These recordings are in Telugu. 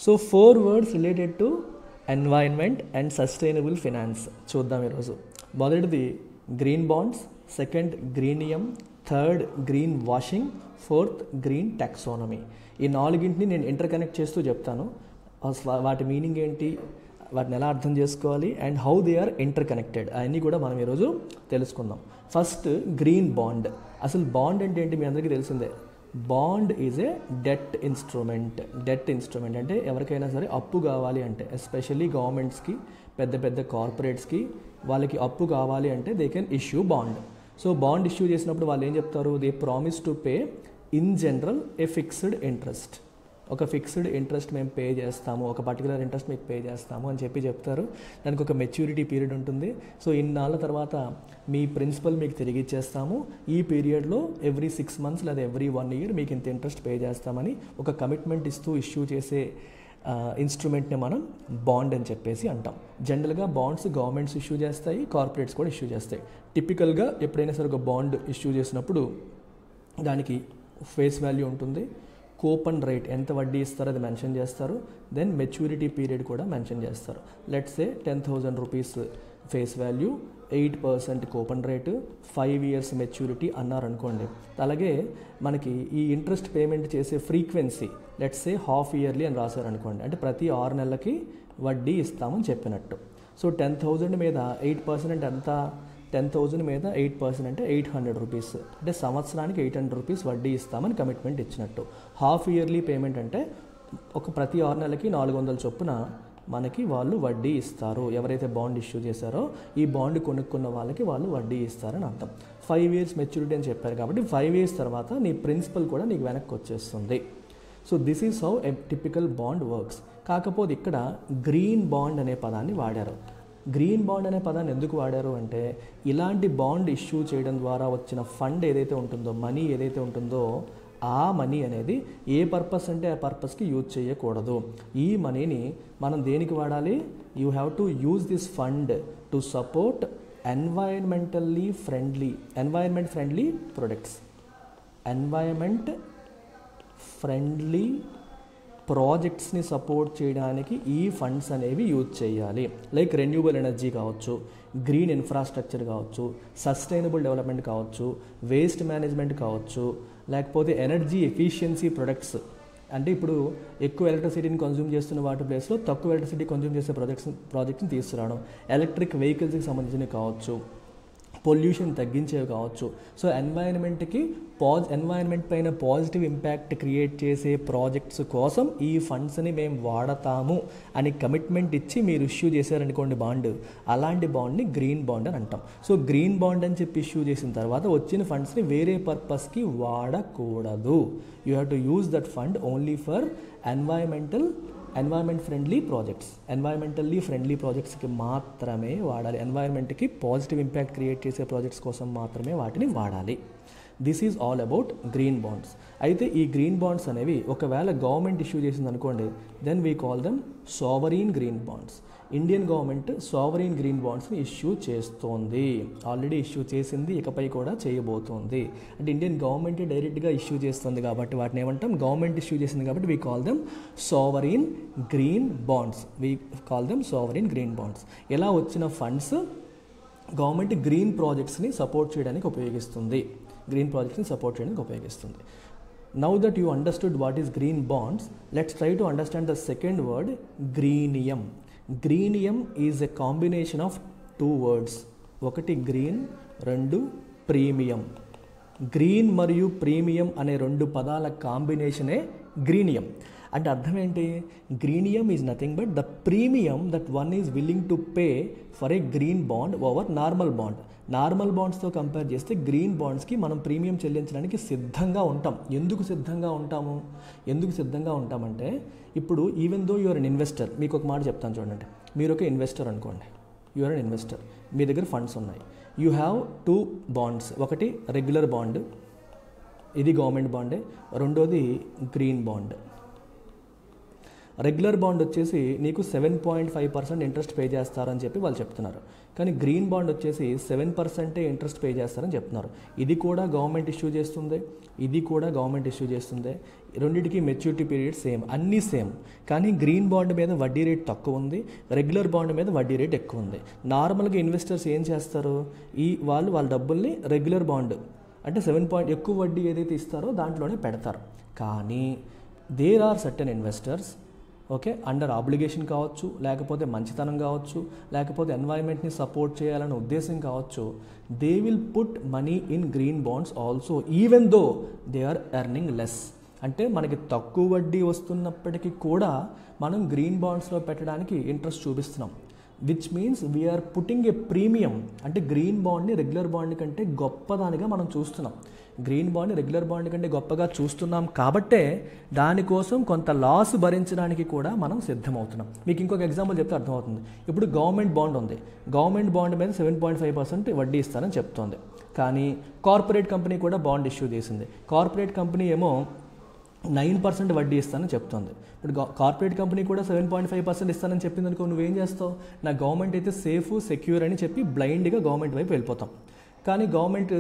So 4 words related to environment and sustainable finance చూద్దాం ఈరోజు. మొదటిది green bonds, second greenium, third greenwashing, fourth green taxonomy. ఈ నాలుగింటిని నేను ఇంటర్ కనెక్ట్ చేస్తూ చెప్తాను. వాటి మీనింగ్ ఏంటి, వాటిని ఎలా అర్థం చేసుకోవాలి and how they are inter connected అవన్నీ కూడా మనం ఈరోజు తెలుసుకుందాం. First green bond. అసలు బాండ్ అంటే ఏంటి మీ అందరికీ తెలిసిందే. Bond is a debt instrument. Debt instrument అంటే ఎవరికైనా సరే అప్పు కావాలి అంటే, ఎస్పెషల్లీ గవర్నమెంట్స్కి, పెద్ద పెద్ద కార్పొరేట్స్కి వాళ్ళకి అప్పు కావాలి అంటే they can issue bond. So bond issue చేసినప్పుడు వాళ్ళు ఏం చెప్తారు, they promise to pay in general A fixed interest. ఒక ఫిక్స్డ్ ఇంట్రెస్ట్ మేము పే చేస్తాము, ఒక పర్టికులర్ ఇంట్రెస్ట్ మీకు పే చేస్తాము అని చెప్తారు. దానికి ఒక మెచ్యూరిటీ పీరియడ్ ఉంటుంది. సో ఇన్నాళ్ళ తర్వాత మీ ప్రిన్సిపల్ మీకు తిరిగి ఇచ్చేస్తాము, ఈ పీరియడ్లో ఎవ్రీ 6 months లేదా ఎవ్రీ 1 year మీకు ఇంత ఇంట్రెస్ట్ పే చేస్తామని ఒక కమిట్మెంట్ ఇస్తూ ఇష్యూ చేసే ఇన్స్ట్రుమెంట్ని మనం బాండ్ అని చెప్పేసి అంటాం. జనరల్గా బాండ్స్ గవర్నమెంట్స్ ఇష్యూ చేస్తాయి, కార్పొరేట్స్ కూడా ఇష్యూ చేస్తాయి. టిపికల్గా ఎప్పుడైనా సరే ఒక బాండ్ ఇష్యూ చేసినప్పుడు దానికి ఫేస్ వాల్యూ ఉంటుంది, కూపన్ రేట్ ఎంత వడ్డీ ఇస్తారో అది మెన్షన్ చేస్తారు, దెన్ మెచ్యూరిటీ పీరియడ్ కూడా మెన్షన్ చేస్తారు. Let's say 10,000 rupees face value, 8% coupon rate, 5 years maturity అన్నారనుకోండి. అలాగే మనకి ఈ ఇంట్రెస్ట్ పేమెంట్ చేసే frequency let's say half yearly అని రాశారనుకోండి, అంటే ప్రతి 6 నెలలకి వడ్డీ ఇస్తామని చెప్పినట్టు. సో 10,000 మీద 8% ఎంత, 10,000 మీద 8% అంటే 800 rupees, అంటే సంవత్సరానికి 800 rupees వడ్డీ ఇస్తామని కమిట్మెంట్ ఇచ్చినట్టు. హాఫ్ ఇయర్లీ పేమెంట్ అంటే ప్రతి 6 నెలలకి 400 చొప్పున మనకి వాళ్ళు వడ్డీ ఇస్తారు. ఎవరైతే బాండ్ ఇష్యూ చేశారో ఈ బాండ్ కొనుక్కున్న వాళ్ళకి వాళ్ళు వడ్డీ ఇస్తారని అర్థం. 5 years మెచ్యూరిటీ అని చెప్పారు కాబట్టి 5 years తర్వాత నీ ప్రిన్సిపల్ కూడా నీకు వెనక్కి వచ్చేస్తుంది. So this is how a typical bond works. కాకపోతే ఇక్కడ గ్రీన్ బాండ్ అనే పదాన్ని వాడారు. గ్రీన్ బాండ్ అనే పదాన్ని ఎందుకు వాడారు అంటే, ఇలాంటి బాండ్ ఇష్యూ చేయడం ద్వారా వచ్చిన ఫండ్ ఏదైతే ఉంటుందో, మనీ ఏదైతే ఉంటుందో, ఆ మనీ అనేది ఏ పర్పస్ అంటే ఆ పర్పస్కి యూజ్ చేయకూడదు. ఈ మనీని మనం దేనికి వాడాలి, you have to use this fund to support environment friendly products. Environment friendly ప్రాజెక్ట్స్ని సపోర్ట్ చేయడానికి ఈ ఫండ్స్ అనేవి యూజ్ చేయాలి. లైక్ రెన్యూబుల్ ఎనర్జీ కావచ్చు, గ్రీన్ ఇన్ఫ్రాస్ట్రక్చర్ కావచ్చు, సస్టైనబుల్ డెవలప్మెంట్ కావచ్చు, వేస్ట్ మేనేజ్మెంట్ కావచ్చు, లేకపోతే ఎనర్జీ ఎఫిషియన్సీ ప్రొడక్ట్స్. అంటే ఇప్పుడు ఎక్కువ ఎలక్ట్రిసిటీని కన్జ్యూమ్ చేస్తున్న వాటి ప్లేస్లో తక్కువ ఎలక్ట్రిసిటీ కన్జ్యూమ్ చేసే ప్రాజెక్ట్స్ని తీసుకురావడం, ఎలక్ట్రిక్ వెహికల్స్కి సంబంధించినవి కావచ్చు, పొల్యూషన్ తగ్గించేవి కావచ్చు. సో ఎన్వైరన్మెంట్ పైన పాజిటివ్ ఇంపాక్ట్ క్రియేట్ చేసే ప్రాజెక్ట్స్ కోసం ఈ ఫండ్స్ని మేము వాడతాము అని కమిట్మెంట్ ఇచ్చి మీరు ఇష్యూ చేశారనుకోండి బాండ్, అలాంటి బాండ్ని గ్రీన్ బాండ్ అని అంటాం. సో గ్రీన్ బాండ్ అని చెప్పి ఇష్యూ చేసిన తర్వాత వచ్చిన ఫండ్స్ని వేరే పర్పస్కి వాడకూడదు. You have to use that fund only for environment friendly ప్రాజెక్ట్స్కి మాత్రమే వాడాలి. ఎన్వైరన్మెంట్కి పాజిటివ్ ఇంపాక్ట్ క్రియేట్ చేసే ప్రాజెక్ట్స్ కోసం మాత్రమే వాటిని వాడాలి. This is all about green bonds. అయితే ఈ గ్రీన్ బాండ్స్ అనేవి ఒకవేళ గవర్నమెంట్ ఇష్యూ చేసింది అనుకోండి, then we call them sovereign green bonds. Indian government sovereign green బాండ్స్ని ఇష్యూ చేస్తోంది, ఆల్రెడీ ఇష్యూ చేసింది, ఇకపై కూడా చేయబోతోంది. అంటే ఇండియన్ గవర్నమెంటే డైరెక్ట్గా ఇష్యూ చేస్తుంది కాబట్టి వాటిని ఏమంటాం, గవర్నమెంట్ ఇష్యూ చేసింది కాబట్టి we call them sovereign green bonds. ఎలా వచ్చిన ఫండ్స్ గవర్నమెంట్ గ్రీన్ ప్రాజెక్ట్స్ని సపోర్ట్ చేయడానికి ఉపయోగిస్తుంది. Now that you understood what is green bonds, let's try to understand the second word, greenium. Greenium is a combination of 2 words. ఒకటి గ్రీన్, 2 ప్రీమియం. గ్రీన్ మరియు ప్రీమియం అనే 2 పదాల కాంబినేషనే గ్రీనియం. అంటే అర్థం ఏంటి, greenium is nothing but the premium that one is willing to pay for a green bond over normal bond. Normal బాండ్స్తో కంపేర్ చేస్తే గ్రీన్ బాండ్స్కి మనం ప్రీమియం చెల్లించడానికి సిద్ధంగా ఉంటాం. ఎందుకు సిద్ధంగా ఉంటామంటే, ఇప్పుడు even though you're an investor, మీకు ఒక మాట చెప్తాను చూడండి. మీరు ఒక ఇన్వెస్టర్ అనుకోండి, యూఆర్ అన్ ఇన్వెస్టర్, మీ దగ్గర ఫండ్స్ ఉన్నాయి. యూ హ్యావ్ 2 బాండ్స్, ఒకటి రెగ్యులర్ బాండ్, ఇది గవర్నమెంట్ బాండే, రెండోది గ్రీన్ బాండ్. రెగ్యులర్ బాండ్ వచ్చేసి నీకు 7.5% ఇంట్రెస్ట్ పే చేస్తారని చెప్పి వాళ్ళు చెప్తున్నారు. కానీ గ్రీన్ బాండ్ వచ్చేసి 7% ఇంట్రెస్ట్ పే చేస్తారని చెప్తున్నారు. ఇది కూడా గవర్నమెంట్ ఇష్యూ చేస్తుంది, ఇది కూడా గవర్నమెంట్ ఇష్యూ చేస్తుంది. రెండింటికి మెచ్యూరిటీ పీరియడ్ సేమ్, అన్నీ సేమ్. కానీ గ్రీన్ బాండ్ మీద వడ్డీ రేట్ తక్కువ ఉంది, రెగ్యులర్ బాండ్ మీద వడ్డీ రేట్ ఎక్కువ ఉంది. నార్మల్గా ఇన్వెస్టర్స్ ఏం చేస్తారు, వాళ్ళ డబ్బుల్ని రెగ్యులర్ బాండ్ అంటే 7 ఎక్కువ వడ్డీ ఏదైతే ఇస్తారో దాంట్లోనే పెడతారు. కానీ there are certain investors, okay, under obligation కావచ్చు, లేకపోతే మంచితనం కావచ్చు, లేకపోతే ఎన్వైరన్మెంట్ని సపోర్ట్ చేయాలనే ఉద్దేశం కావచ్చు, they will put money in green bonds also even though they are earning less. అంటే మనకి తక్కువ వడ్డీ వస్తున్నప్పటికీ కూడా మనం గ్రీన్ బాండ్స్లో పెట్టడానికి ఇంట్రెస్ట్ చూపిస్తున్నాం. Which means we're putting a premium. అంటే గ్రీన్ బాండ్ని రెగ్యులర్ బాండ్ కంటే గొప్పదానిగా మనం చూస్తున్నాం. గ్రీన్ బాండ్ని రెగ్యులర్ బాండ్ కంటే గొప్పగా చూస్తున్నాం కాబట్టే దానికోసం కొంత లాస్ భరించడానికి కూడా మనం సిద్ధమవుతున్నాం. మీకు ఇంకొక ఎగ్జాంపుల్ చెప్తే అర్థమవుతుంది. ఇప్పుడు గవర్నమెంట్ బాండ్ ఉంది, గవర్నమెంట్ బాండ్ మీద 7.5% వడ్డీ ఇస్తానని చెప్తోంది. కానీ కార్పొరేట్ కంపెనీ కూడా బాండ్ ఇష్యూ చేసింది. కార్పొరేట్ కంపెనీ ఏమో 9% వడ్డీ ఇస్తానని చెప్తుంది. ఇప్పుడు కార్పొరేట్ కంపెనీ కూడా 7.5% ఇస్తానని చెప్పింది అనుకో, నువ్వేం చేస్తావు, నా గవర్నమెంట్ అయితే సేఫ్ సెక్యూర్ అని చెప్పి బ్లైండ్గా గవర్నమెంట్ వైపు వెళ్ళిపోతాం. కానీ గవర్నమెంట్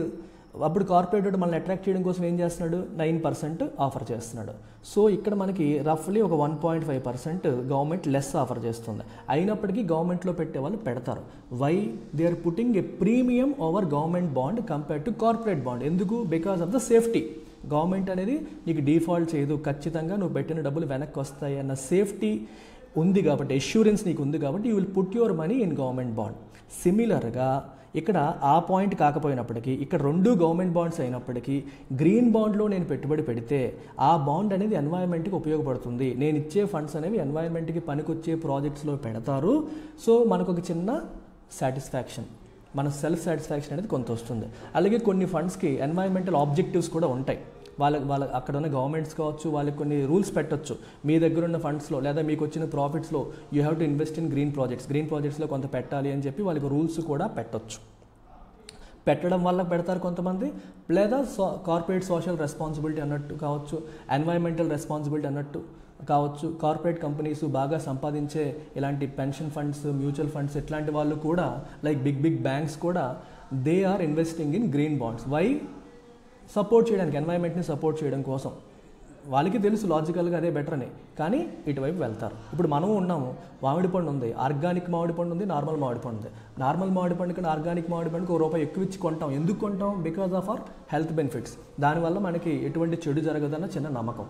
అప్పుడు కార్పొరేట్ మనల్ని అట్రాక్ట్ చేయడం కోసం ఏం చేస్తున్నాడు, 9% ఆఫర్ చేస్తున్నాడు. సో ఇక్కడ మనకి రఫ్లీ ఒక 1.5% గవర్నమెంట్ లెస్ ఆఫర్ చేస్తుంది. అయినప్పటికీ గవర్నమెంట్లో పెట్టే వాళ్ళు పెడతారు. Why they are putting a premium over government bond compare to corporate bond. ఎందుకు, because of the safety. Government అనేది నీకు డిఫాల్ట్ చేయదు, ఖచ్చితంగా నువ్వు పెట్టిన డబ్బులు వెనక్కి వస్తాయి అన్న సేఫ్టీ ఉంది కాబట్టి, ఎష్యూరెన్స్ నీకు ఉంది కాబట్టి you will put your money in government bond. సిమిలర్గా ఇక్కడ ఆ పాయింట్ కాకపోయినప్పటికీ, ఇక్కడ 2 గవర్నమెంట్ బాండ్స్ అయినప్పటికీ గ్రీన్ బాండ్లో నేను పెట్టుబడి పెడితే ఆ బాండ్ అనేది ఎన్వైరన్మెంట్కి ఉపయోగపడుతుంది, నేను ఇచ్చే ఫండ్స్ అనేవి ఎన్వైరన్మెంట్కి పనికొచ్చే ప్రాజెక్ట్స్లో పెడతారు. సో మనకు ఒక చిన్న సాటిస్ఫాక్షన్, మన సెల్ఫ్ సాటిస్ఫాక్షన్ అనేది కొంత వస్తుంది. అలాగే కొన్ని ఫండ్స్కి ఎన్వైరన్మెంటల్ ఆబ్జెక్టివ్స్ కూడా ఉంటాయి. వాళ్ళ అక్కడ ఉన్న గవర్నమెంట్స్ కావచ్చు, వాళ్ళకి కొన్ని రూల్స్ పెట్టొచ్చు. మీ దగ్గర ఉన్న ఫండ్స్లో లేదా మీకు వచ్చిన ప్రాఫిట్స్లో you have to invest in green ప్రాజెక్ట్స్లో కొంత పెట్టాలి అని చెప్పి వాళ్ళకి రూల్స్ కూడా పెట్టొచ్చు. పెట్టడం వల్ల పెడతారు కొంతమంది, లేదా కార్పొరేట్ సోషల్ రెస్పాన్సిబిలిటీ అన్నట్టు కావచ్చు, ఎన్వైరన్మెంటల్ రెస్పాన్సిబిలిటీ అన్నట్టు కావచ్చు. కార్పొరేట్ కంపెనీస్ బాగా సంపాదించే ఇలాంటి పెన్షన్ ఫండ్స్, మ్యూచువల్ ఫండ్స్ ఇట్లాంటి వాళ్ళు కూడా, లైక్ బిగ్ బ్యాంక్స్ కూడా, they are investing in green bonds. Why? Support చేయడానికి, ఎన్వైరన్మెంట్ని సపోర్ట్ చేయడం కోసం. వాళ్ళకి తెలుసు లాజికల్గా అదే బెటర్ అని, కానీ ఇటువైపు వెళ్తారు. ఇప్పుడు మనము ఉన్నాము, మామిడి పండు ఉంది, ఆర్గానిక్ మామిడి పండు ఉంది, నార్మల్ మామిడి పండు ఉంది. నార్మల్ మామిడి పండు కన్నా ఆర్గానిక్ మామిడి పండుకి ₹1 ఎక్కువ ఇచ్చి కొంటాం. ఎందుకు కొంటాం? Because of our health benefits. దానివల్ల మనకి ఎటువంటి చెడు జరగదన్న చిన్న నమ్మకం.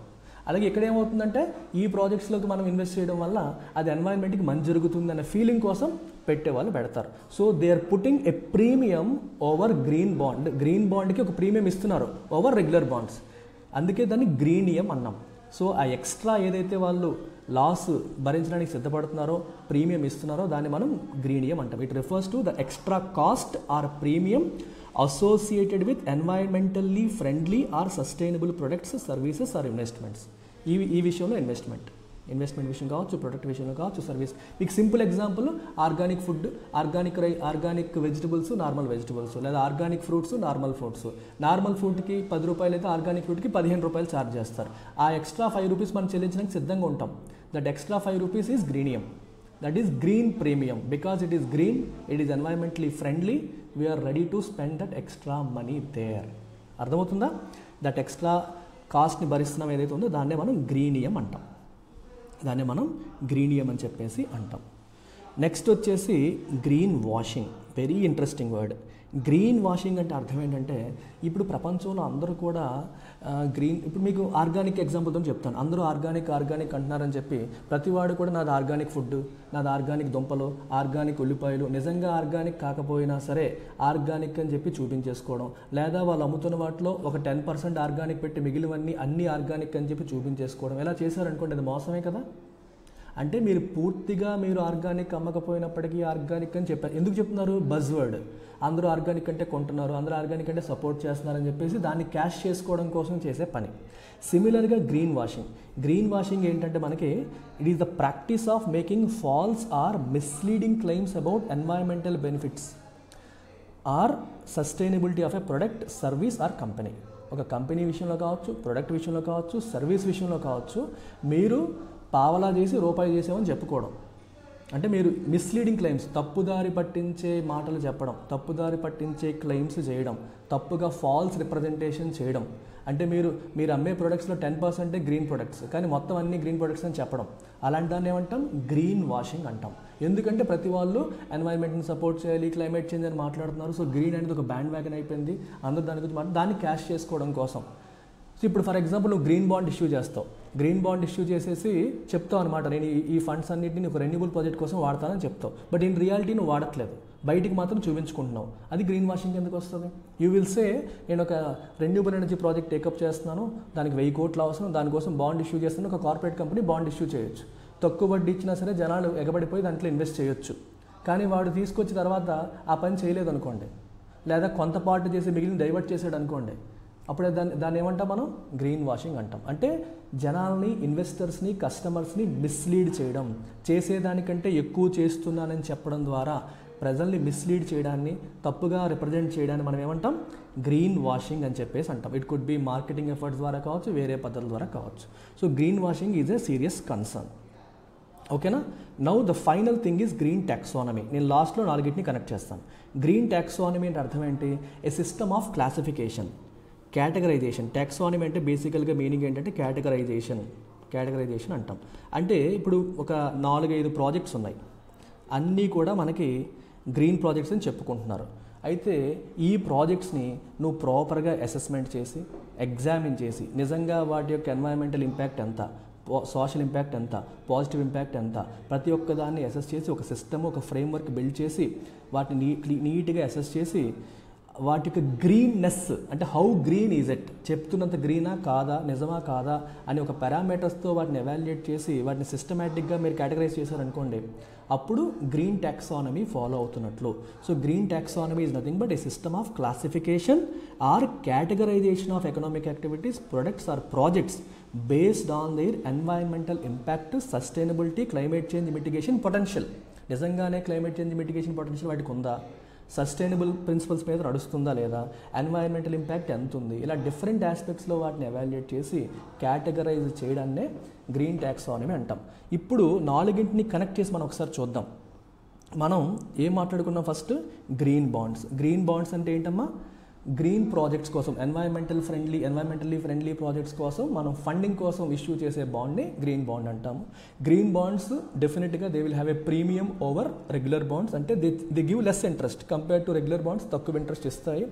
అలాగే ఇక్కడ ఏమవుతుందంటే, ఈ ప్రాజెక్ట్స్లోకి మనం ఇన్వెస్ట్ చేయడం వల్ల అది ఎన్వైరన్మెంట్కి మంచి జరుగుతుంది అనే ఫీలింగ్ కోసం పెట్టేవాళ్ళు పెడతారు. So they are putting a premium over green bond. Green బాండ్కి ఒక ప్రీమియం ఇస్తున్నారు ఓవర్ రెగ్యులర్ బాండ్స్. అందుకే దాన్ని గ్రీనియం అన్నాం. సో ఆ ఎక్స్ట్రా ఏదైతే వాళ్ళు లాస్ భరించడానికి సిద్ధపడుతున్నారో, ప్రీమియం ఇస్తున్నారో, దాన్ని మనం గ్రీనియం అంటాం. It refers to the extra cost or premium associated with environmentally friendly or sustainable products, services or investments. ఈ విషయంలో ఇన్వెస్ట్మెంట్ విషయం కావచ్చు, ప్రొడక్ట్ విషయంలో కావచ్చు, సర్వీస్. మీకు simple example, organic food, organic vegetables, normal vegetables, లేదా organic fruits, normal fruits. Normal ఫ్రూట్కి ₹10 అయితే ఆర్గానిక్ ఫ్రూట్కి ₹15 ఛార్జ్ చేస్తారు. ఆ ఎక్స్ట్రా ₹5 మనం చెల్లించడానికి సిద్ధంగా ఉంటాం. That extra ₹5 is greenium. That is green premium. Because it is green, it is environmentally friendly, we are ready to spend that extra money there. అర్థమవుతుందా? దట్ ఎక్స్ట్రా కాస్ట్ని భరిస్తున్నాం ఏదైతే ఉందో దాన్నే మనం గ్రీనియం అంటాం. అని చెప్పేసి అంటాం. నెక్స్ట్ వచ్చేసి green washing. Very interesting word. Green washing అంటే అర్థం ఏంటంటే, ఇప్పుడు ప్రపంచంలో అందరూ కూడా ఇప్పుడు మీకు ఆర్గానిక్ ఎగ్జాంపుల్తో చెప్తాను. అందరూ ఆర్గానిక్ అంటున్నారని చెప్పి ప్రతివాడు కూడా నాది ఆర్గానిక్ ఫుడ్, నాది ఆర్గానిక్ దుంపలు, ఆర్గానిక్ ఉల్లిపాయలు, నిజంగా ఆర్గానిక్ కాకపోయినా సరే ఆర్గానిక్ అని చెప్పి చూపించేసుకోవడం, లేదా వాళ్ళు అమ్ముతున్న వాటిలో ఒక 10% ఆర్గానిక్ పెట్టి మిగిలినవన్నీ అన్ని ఆర్గానిక్ అని చెప్పి చూపించేసుకోవడం. ఎలా చేశారనుకోండి, అది మోసమే కదా. అంటే మీరు పూర్తిగా ఆర్గానిక్ అమ్మకపోయినప్పటికీ ఆర్గానిక్ అని చెప్పారు. ఎందుకు చెప్తున్నారు? Buzz word. అందరూ ఆర్గానిక్ అంటే కొంటున్నారు, అందరూ ఆర్గానిక్ అంటే సపోర్ట్ చేస్తున్నారని చెప్పేసి దాన్ని క్యాష్ చేసుకోవడం కోసం చేసే పని. సిమిలర్గా గ్రీన్ వాషింగ్ ఏంటంటే మనకి, it is the practice of making false or misleading claims about environmental benefits or sustainability of a product, service or company. ఒక కంపెనీ విషయంలో కావచ్చు, ప్రొడక్ట్ విషయంలో కావచ్చు, సర్వీస్ విషయంలో కావచ్చు, మీరు పావలా చేసి రూపాయి చేసామని చెప్పుకోవడం. అంటే మీరు మిస్లీడింగ్ క్లెయిమ్స్, తప్పుదారి పట్టించే మాటలు చెప్పడం, తప్పుదారి పట్టించే క్లెయిమ్స్ చేయడం, తప్పుగా ఫాల్స్ రిప్రజెంటేషన్ చేయడం. అంటే మీరు అమ్మే ప్రొడక్ట్స్లో 10% గ్రీన్ ప్రొడక్ట్స్, కానీ మొత్తం అన్ని గ్రీన్ ప్రొడక్ట్స్ అని చెప్పడం. అలాంటి దాన్ని ఏమంటాం? గ్రీన్ వాషింగ్ అంటాం. ఎందుకంటే ప్రతి వాళ్ళు ఎన్వైర్న్మెంట్ని సపోర్ట్ చేయాలి, క్లైమేట్ చేంజ్ అని మాట్లాడుతున్నారు. సో గ్రీన్ అనేది ఒక బ్యాండ్ వ్యాగన్ అయిపోయింది, అందరూ దాని గురించి దాన్ని క్యాష్ చేసుకోవడం కోసం. సో ఇప్పుడు ఫర్ ఎగ్జాంపుల్ నువ్వు గ్రీన్ బాండ్ ఇష్యూ చేస్తావు, గ్రీన్ బాండ్ ఇష్యూ చేసేసి చెప్తావు అనమాట, నేను ఈ ఫండ్స్ అన్నింటినీ ఒక రెన్యూబుల్ ప్రాజెక్ట్ కోసం వాడతానని చెప్తావు. బట్ ఇన్ రియాలిటీ నువ్వు వాడట్లేదు, బయటికి మాత్రం చూపించుకుంటున్నావు. అది గ్రీన్ వాషింగ్ ఎందుకు వస్తుంది? యూ విల్ సే, నేను ఒక రెన్యూబుల్ ఎనర్జీ ప్రాజెక్ట్ టేకప్ చేస్తున్నాను, దానికి 1000 కోట్లు అవసరం, దానికోసం బాండ్ ఇష్యూ చేస్తున్నాను. ఒక కార్పొరేట్ కంపెనీ బాండ్ ఇష్యూ చేయొచ్చు, తక్కువ వడ్డీ ఇచ్చినా సరే జనాలు ఎగబడిపోయి దాంట్లో ఇన్వెస్ట్ చేయొచ్చు. కానీ వాడు తీసుకొచ్చిన తర్వాత ఆ పని చేయలేదు అనుకోండి, లేదా కొంత పార్ట్ చేసి మిగిలిన డైవర్ట్ చేసాడు అనుకోండి, అప్పుడే దాన్ని ఏమంటాం మనం? గ్రీన్ వాషింగ్ అంటాం. అంటే జనాల్ని, ఇన్వెస్టర్స్ని, కస్టమర్స్ని మిస్లీడ్ చేయడం, చేసేదానికంటే ఎక్కువ చేస్తున్నానని చెప్పడం ద్వారా ప్రజల్ని మిస్లీడ్ చేయడాన్ని, తప్పుగా రిప్రజెంట్ చేయడాన్ని మనం ఏమంటాం? గ్రీన్ వాషింగ్ అని చెప్పేసి అంటాం. It could be marketing efforts ద్వారా కావచ్చు, వేరే పద్ధతుల ద్వారా కావచ్చు. So greenwashing is a serious concern. ఓకేనా? Now the final thing is green taxonomy. నేను లాస్ట్లో 4ని కనెక్ట్ చేస్తాను. గ్రీన్ టాక్సానమీ అంటే అర్థం ఏంటి? A system of classification, categorization. Taxonomy అంటే బేసికల్గా మీనింగ్ ఏంటంటే కేటగరైజేషన్ అంటాం. అంటే ఇప్పుడు ఒక 4-5 ప్రాజెక్ట్స్ ఉన్నాయి, అన్నీ కూడా మనకి గ్రీన్ ప్రాజెక్ట్స్ అని చెప్పుకుంటున్నారు. అయితే ఈ ప్రాజెక్ట్స్ని నువ్వు ప్రాపర్గా అసెస్మెంట్ చేసి, ఎగ్జామిన్ చేసి, నిజంగా వాటి యొక్క ఎన్వైరన్మెంటల్ ఇంపాక్ట్ ఎంత, సోషల్ ఇంపాక్ట్ ఎంత, పాజిటివ్ ఇంపాక్ట్ ఎంత, ప్రతి ఒక్కదాన్ని అసెస్ చేసి ఒక సిస్టమ్, ఒక ఫ్రేమ్వర్క్ బిల్డ్ చేసి వాటిని నీట్గా అసెస్ చేసి వాటి యొక్క గ్రీన్నెస్, అంటే హౌ గ్రీన్ ఈజ్ ఇట్, చెప్తున్నంత గ్రీనా కాదా, నిజమా కాదా అని ఒక పారామీటర్స్తో వాటిని ఎవాల్యుయేట్ చేసి వాటిని సిస్టమేటిక్గా మీరు కేటగరైజ్ చేశారనుకోండి, అప్పుడు గ్రీన్ టాక్సానమీ ఫాలో అవుతున్నట్లు. So green taxonomy is nothing but a system of classification or categorization of economic activities, products or projects based on their environmental impact, sustainability, climate change mitigation potential. నిజంగానే క్లైమేట్ చేంజ్ మిటిగేషన్ పొటెన్షియల్ వాటికి ఉందా, సస్టైనబుల్ ప్రిన్సిపల్స్ మీద నడుస్తుందా లేదా, ఎన్వైరన్మెంటల్ ఇంపాక్ట్ ఎంత ఉంది, ఇలా డిఫరెంట్ ఆస్పెక్ట్స్లో వాటిని ఎవాల్యుయేట్ చేసి కేటగరైజ్ చేయడాన్నే గ్రీన్ టాక్సానమీ అంటాం. ఇప్పుడు 4ని కనెక్ట్ చేసి మనం ఒకసారి చూద్దాం. మనం ఏం మాట్లాడుకున్నాం? First green bonds. Green bonds అంటే ఏంటమ్మా? గ్రీన్ ప్రాజెక్ట్స్ కోసం, ఎన్వైరన్మెంటల్లీ ఫ్రెండ్లీ ప్రాజెక్ట్స్ కోసం మనం ఫండింగ్ కోసం ఇష్యూ చేసే బాండ్ని గ్రీన్ బాండ్ అంటాము. గ్రీన్ బాండ్స్ డెఫినెట్గా they will have a premium over regular bonds. అంటే they give less interest compare to regular bonds, తక్కువ ఇంట్రెస్ట్ ఇస్తాయి.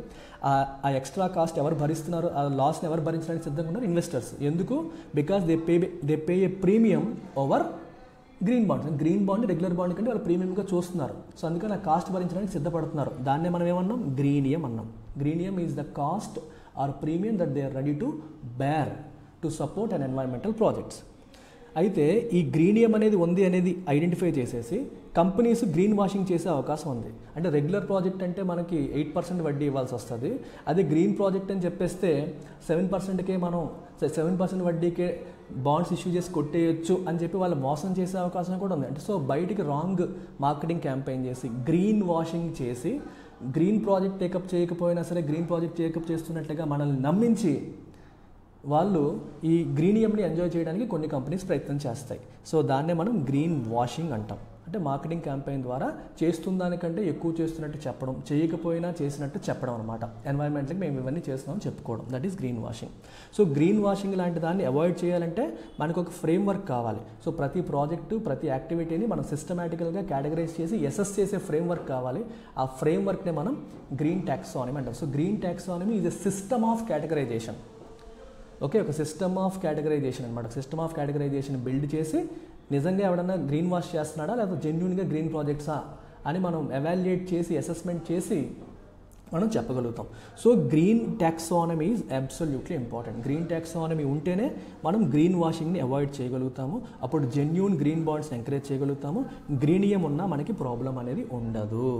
ఆ ఎక్స్ట్రా కాస్ట్ ఎవరు భరిస్తున్నారు, ఆ లాస్ని ఎవరు భరించడానికి సిద్ధంగా ఉన్నారు? ఇన్వెస్టర్స్. ఎందుకు? Because they pay A premium over green bonds. Green bond regular bond కంటే వాళ్ళు ప్రీమియంగా చూస్తున్నారు. సో అందుకని ఆ కాస్ట్ భరించడానికి సిద్ధపడుతున్నారు. దాన్నే మనం ఏమన్నాం? గ్రీనియం అన్నాం. Greenium is the cost or premium that they are ready to bear to support and environmental projects. అయితే ఈ గ్రీనియం అనేది ఉంది అనేది ఐడెంటిఫై చేసేసి కంపెనీస్ గ్రీన్ వాషింగ్ చేసే అవకాశం ఉంది. అంటే రెగ్యులర్ ప్రాజెక్ట్ అంటే మనకి 8% వడ్డీ ఇవ్వాల్సి వస్తుంది. అదే గ్రీన్ ప్రాజెక్ట్ అని చెప్పేస్తే 7%కే మనం 7% వడ్డీకే బాండ్స్ ఇష్యూ చేసి కొట్టేయచ్చు అని చెప్పి వాళ్ళు మోసం చేసే అవకాశం కూడా ఉంది. అంటే సో బయటికి రాంగ్ మార్కెటింగ్ క్యాంపెయిన్ చేసి, గ్రీన్ వాషింగ్ చేసి, గ్రీన్ ప్రాజెక్ట్ టేకప్ చేయకపోయినా సరే గ్రీన్ ప్రాజెక్ట్ టేకప్ చేస్తున్నట్టుగా మనల్ని నమ్మించి వాళ్ళు ఈ గ్రీనియంని ఎంజాయ్ చేయడానికి కొన్ని కంపెనీస్ ప్రయత్నం చేస్తాయి. సో దాన్నే మనం గ్రీన్ వాషింగ్ అంటాం. అంటే మార్కెటింగ్ క్యాంపెయిన్ ద్వారా చేస్తున్న దానికంటే ఎక్కువ చేస్తున్నట్టు చెప్పడం, చేయకపోయినా చేసినట్టు చెప్పడం అనమాట. ఎన్వైరన్మెంట్కి మేము ఇవన్నీ చేస్తున్నామని చెప్పుకోవడం, that is green washing. So green washing లాంటి దాన్ని అవాయిడ్ చేయాలంటే మనకు ఒక ఫ్రేమ్వర్క్ కావాలి. సో ప్రతి ప్రాజెక్టు, ప్రతి యాక్టివిటీని మనం సిస్టమేటికల్గా కేటగరైజ్ చేసి అసెస్ చేసే ఫ్రేమ్వర్క్ కావాలి. ఆ ఫ్రేమ్వర్క్ని మనం గ్రీన్ టాక్సానమీ అంటాం. So green taxonomy is a system of categorisation. Okay, ఒక సిస్టమ్ ఆఫ్ కేటగరైజేషన్ అనమాట. సిస్టమ్ ఆఫ్ కేటగరైజేషన్ బిల్డ్ చేసి నిజంగా ఎవడన్నా గ్రీన్ వాష్ చేస్తున్నాడా లేదా జెన్యూన్గా గ్రీన్ ప్రాజెక్ట్సా అని మనం ఎవాల్యుయేట్ చేసి అసెస్మెంట్ చేసి మనం చెప్పగలుగుతాం. So green taxonomy is absolutely important. Green taxonomy ఉంటేనే మనం గ్రీన్ వాషింగ్ని అవాయిడ్ చేయగలుగుతాము. అప్పుడు జెన్యూన్ గ్రీన్ బాండ్స్ని ఎంకరేజ్ చేయగలుగుతాము. గ్రీనియం ఉన్నా మనకి ప్రాబ్లం అనేది ఉండదు.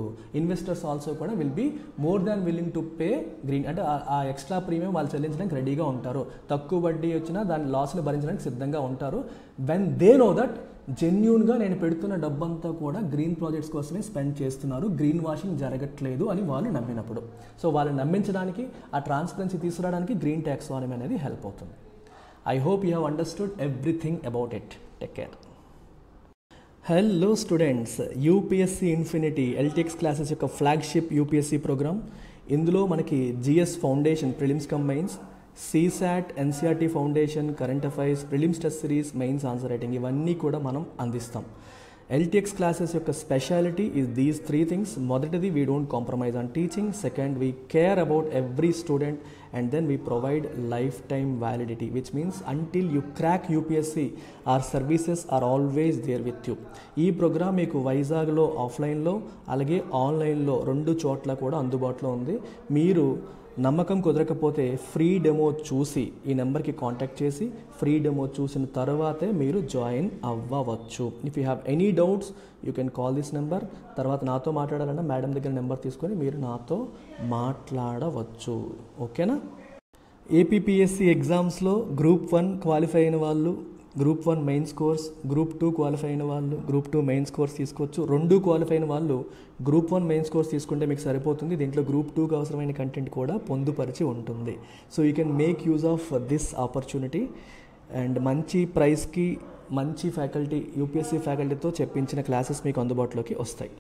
ఇన్వెస్టర్స్ ఆల్సో కూడా will be more than willing to pay green, అంటే ఆ ఎక్స్ట్రా ప్రీమియం వాళ్ళు చెల్లించడానికి రెడీగా ఉంటారు. తక్కువ వడ్డీ వచ్చినా దాని లాస్ని భరించడానికి సిద్ధంగా ఉంటారు. వెన్ దే నో దట్ జెన్యూన్గా నేను పెడుతున్న డబ్బంతా కూడా గ్రీన్ ప్రాజెక్ట్స్ కోసమే స్పెండ్ చేస్తున్నారు, గ్రీన్ వాషింగ్ జరగట్లేదు అని వాళ్ళు నమ్మినప్పుడు. సో వాళ్ళని నమ్మించడానికి, ఆ ట్రాన్స్పరెన్సీ తీసుకురావడానికి గ్రీన్ టాక్సానమీ అనేది హెల్ప్ అవుతుంది. I hope you have understood everything about it. Take care. Hello students, UPSC infinity LTX classes యొక్క ఫ్లాగ్షిప్ యూపీఎస్సీ ప్రోగ్రామ్. ఇందులో మనకి GS foundation prelims cum mains, CSAT, NCERT foundation, current affairs, prelims test series, mains answer writing ఇవన్నీ కూడా మనం అందిస్తాం. ఎల్టీఎక్స్ క్లాసెస్ యొక్క స్పెషాలిటీ ఈజ్ దీస్ 3 థింగ్స్. మొదటిది, we don't compromise on teaching. Second, we care about every student. And then we provide life time validity, which means until you crack UPSC our services are always there with you. ఈ ప్రోగ్రామ్ మీకు వైజాగ్లో ఆఫ్లైన్లో అలాగే ఆన్లైన్లో 2 చోట్ల కూడా అందుబాటులో ఉంది. మీరు నమ్మకం కుదరకపోతే ఫ్రీ డెమో చూసి ఈ నెంబర్కి కాంటాక్ట్ చేసి ఫ్రీ డెమో చూసిన తర్వాతే మీరు జాయిన్ అవ్వవచ్చు. If you have any doubts you can call this number. తర్వాత నాతో మాట్లాడాలన్నా మేడం దగ్గర నెంబర్ తీసుకొని మీరు నాతో మాట్లాడవచ్చు. ఓకేనా? ఏపీపీఎస్సీ ఎగ్జామ్స్లో గ్రూప్ 1 క్వాలిఫై అయిన వాళ్ళు group 1 mains course, group 2 qualify అయిన వాళ్ళు గ్రూప్ 2 మెయిన్స్ కోర్స్ తీసుకోవచ్చు. 2 క్వాలిఫై అయిన వాళ్ళు గ్రూప్ 1 మెయిన్స్ కోర్స్ తీసుకుంటే మీకు సరిపోతుంది. దీంట్లో గ్రూప్ 2కి అవసరమైన కంటెంట్ కూడా పొందుపరిచి ఉంటుంది. So you can make use of this opportunity. And మంచి ప్రైస్కి మంచి ఫ్యాకల్టీ, యూపీఎస్సీ ఫ్యాకల్టీతో చెప్పించిన క్లాసెస్ మీకు అందుబాటులోకి వస్తాయి.